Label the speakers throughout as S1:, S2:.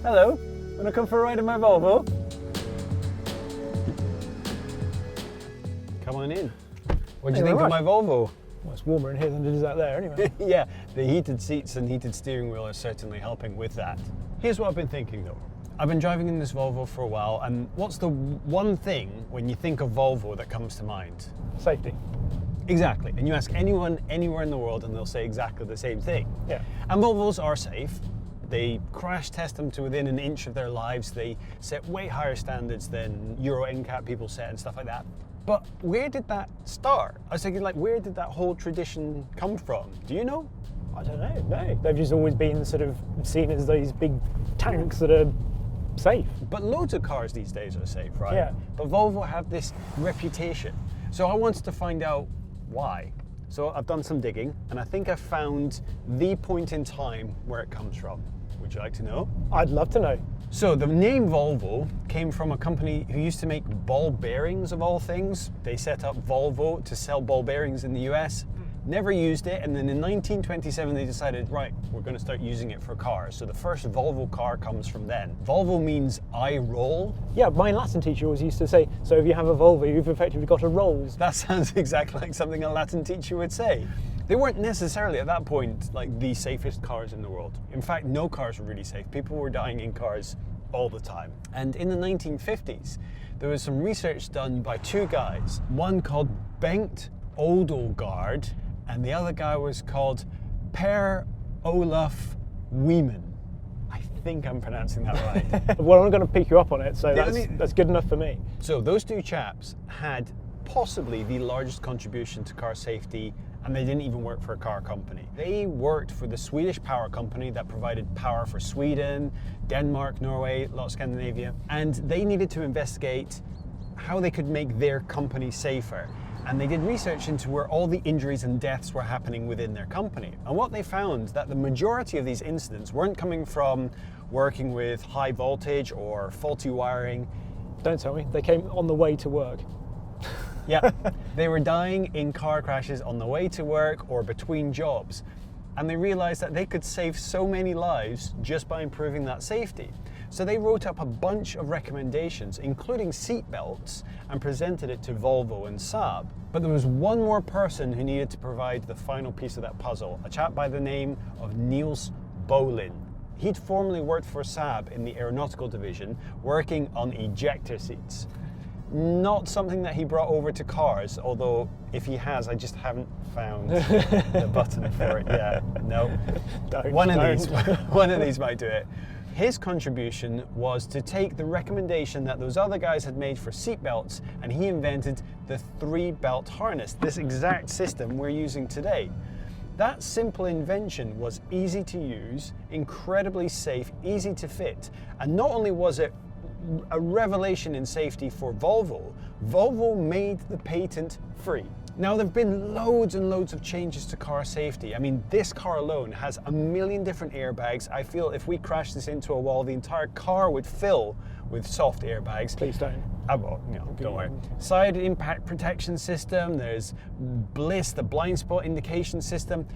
S1: Hello, wanna come for a ride in my Volvo? Come on in. What do you think of my Volvo?
S2: Well, it's warmer in here than it is out there anyway.
S1: Yeah, the heated seats and heated steering wheel are certainly helping with that. Here's what I've been thinking though. I've been driving in this Volvo for a while, and what's the one thing when you think of Volvo that comes to mind?
S2: Safety.
S1: Exactly, and you ask anyone anywhere in the world and they'll say exactly the same thing.
S2: Yeah.
S1: And Volvos are safe. They crash test them to within an inch of their lives. They set way higher standards than Euro NCAP people set and stuff like that. But where did that start? I was thinking, like, where did that whole tradition come from? Do you know?
S2: I don't know, no. They've just always been sort of seen as these big tanks that are safe.
S1: But loads of cars these days are safe, right?
S2: Yeah.
S1: But Volvo have this reputation. So I wanted to find out why. So I've done some digging, and I think I found the point in time where it comes from. Would you like to know?
S2: I'd love to know.
S1: So the name Volvo came from a company who used to make ball bearings of all things. They set up Volvo to sell ball bearings in the US, never used it, and then in 1927 they decided, right, we're going to start using it for cars. So the first Volvo car comes from then. Volvo means I roll.
S2: Yeah, my Latin teacher always used to say, so if you have a Volvo, you've effectively got a rolls.
S1: That sounds exactly like something a Latin teacher would say. They weren't necessarily at that point like the safest cars in the world. In fact, no cars were really safe. People were dying in cars all the time. And in the 1950s, there was some research done by two guys, one called Bengt Odelgaard, and the other guy was called Per Olaf Wieman. I think I'm pronouncing that right.
S2: Well, I'm going to pick you up on it, so
S1: Yeah,
S2: that's good enough for me.
S1: So those two chaps had possibly the largest contribution to car safety, and they didn't even work for a car company. They worked for the Swedish power company that provided power for Sweden, Denmark, Norway, a lot of Scandinavia, and they needed to investigate how they could make their company safer. And they did research into where all the injuries and deaths were happening within their company. And what they found, that the majority of these incidents weren't coming from working with high voltage or faulty wiring.
S2: Don't tell me, they came on the way to work.
S1: Yeah, they were dying in car crashes on the way to work or between jobs. And they realized that they could save so many lives just by improving that safety. So they wrote up a bunch of recommendations, including seat belts, and presented it to Volvo and Saab. But there was one more person who needed to provide the final piece of that puzzle, a chap by the name of Niels Bolin. He'd formerly worked for Saab in the aeronautical division, working on ejector seats. Not something that he brought over to cars, although if he has, I just haven't found the button for it yet. No, one of these might do it. His contribution was to take the recommendation that those other guys had made for seat belts, and he invented the 3-belt harness, this exact system we're using today. That simple invention was easy to use, incredibly safe, easy to fit, and not only was it a revelation in safety for Volvo, Volvo made the patent free. Now, there have been loads and loads of changes to car safety. I mean, this car alone has 1 million different airbags. I feel if we crash this into a wall, the entire car would fill with soft airbags.
S2: Please don't.
S1: I won't, don't worry. Side impact protection system, there's BLIS, the blind spot indication system,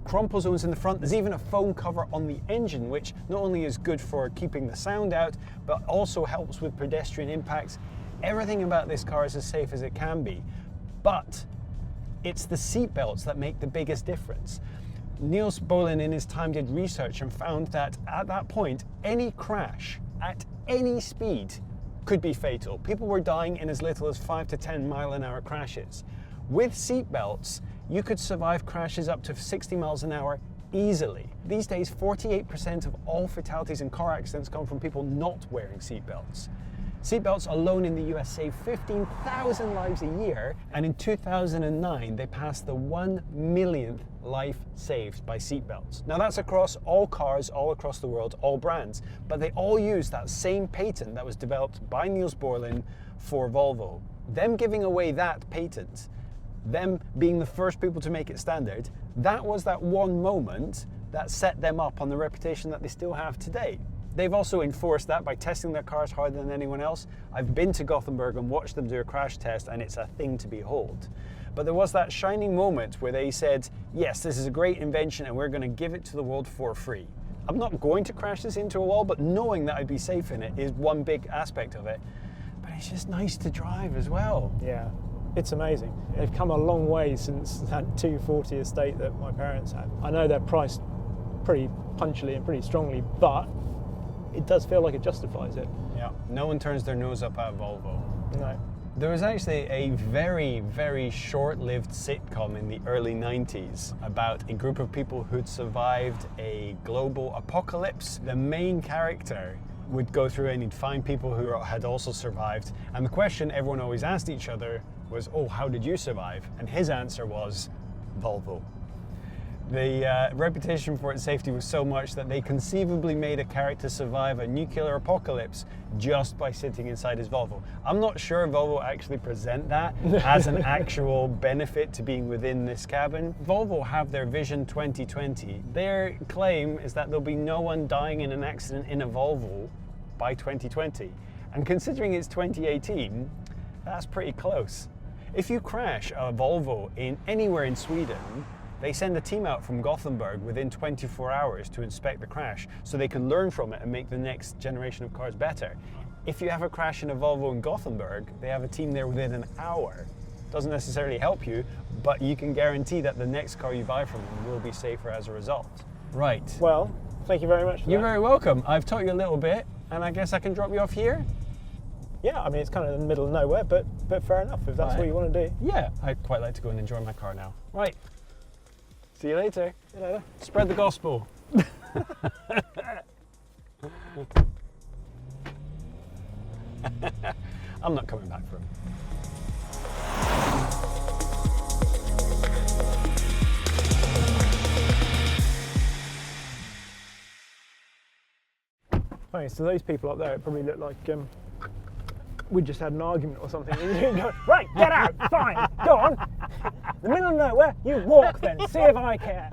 S1: crumple zones in the front, there's even a foam cover on the engine, which not only is good for keeping the sound out, but also helps with pedestrian impacts. Everything about this car is as safe as it can be. But it's the seat belts that make the biggest difference. Niels Bolin in his time did research and found that at that point, any crash at any speed could be fatal. People were dying in as little as 5 to 10 mile-an-hour crashes. With seat belts, you could survive crashes up to 60 miles an hour easily. These days, 48% of all fatalities in car accidents come from people not wearing seat belts. Seatbelts alone in the US save 15,000 lives a year, and in 2009 they passed the 1 millionth life saved by seatbelts. Now that's across all cars, all across the world, all brands, but they all use that same patent that was developed by Niels Bolin for Volvo. Them giving away that patent, them being the first people to make it standard, that was that one moment that set them up on the reputation that they still have today. They've also enforced that by testing their cars harder than anyone else. I've been to Gothenburg and watched them do a crash test, and it's a thing to behold. But there was that shining moment where they said, yes, this is a great invention and we're going to give it to the world for free. I'm not going to crash this into a wall, but knowing that I'd be safe in it is one big aspect of it. But it's just nice to drive as well.
S2: Yeah, it's amazing. They've come a long way since that 240 estate that my parents had. I know they're priced pretty punchily and pretty strongly, but it does feel like it justifies it.
S1: Yeah. No one turns their nose up at Volvo.
S2: No.
S1: There was actually a very, very short-lived sitcom in the early 90s about a group of people who'd survived a global apocalypse. The main character would go through and he'd find people who had also survived. And the question everyone always asked each other was, oh, how did you survive? And his answer was, Volvo. The reputation for its safety was so much that they conceivably made a character survive a nuclear apocalypse just by sitting inside his Volvo. I'm not sure Volvo actually present that as an actual benefit to being within this cabin. Volvo have their Vision 2020. Their claim is that there'll be no one dying in an accident in a Volvo by 2020. And considering it's 2018, that's pretty close. If you crash a Volvo anywhere in Sweden, they send a team out from Gothenburg within 24 hours to inspect the crash so they can learn from it and make the next generation of cars better. If you have a crash in a Volvo in Gothenburg, they have a team there within an hour. Doesn't necessarily help you, but you can guarantee that the next car you buy from them will be safer as a result. Right.
S2: Well, thank you very much for
S1: You're
S2: that.
S1: very welcome. I've taught you a little bit, and I guess I can drop you off here?
S2: Yeah, I mean, it's kind of in the middle of nowhere, but fair enough if that's what you want to do.
S1: Yeah, I'd quite like to go and enjoy my car now. Right. See you later.
S2: See you later.
S1: Spread the gospel. I'm not coming back for him.
S2: Okay, so those people up there, it probably looked like we just had an argument or something. You go, right, get out, fine, go on. In the middle of nowhere, you walk then, see if I care.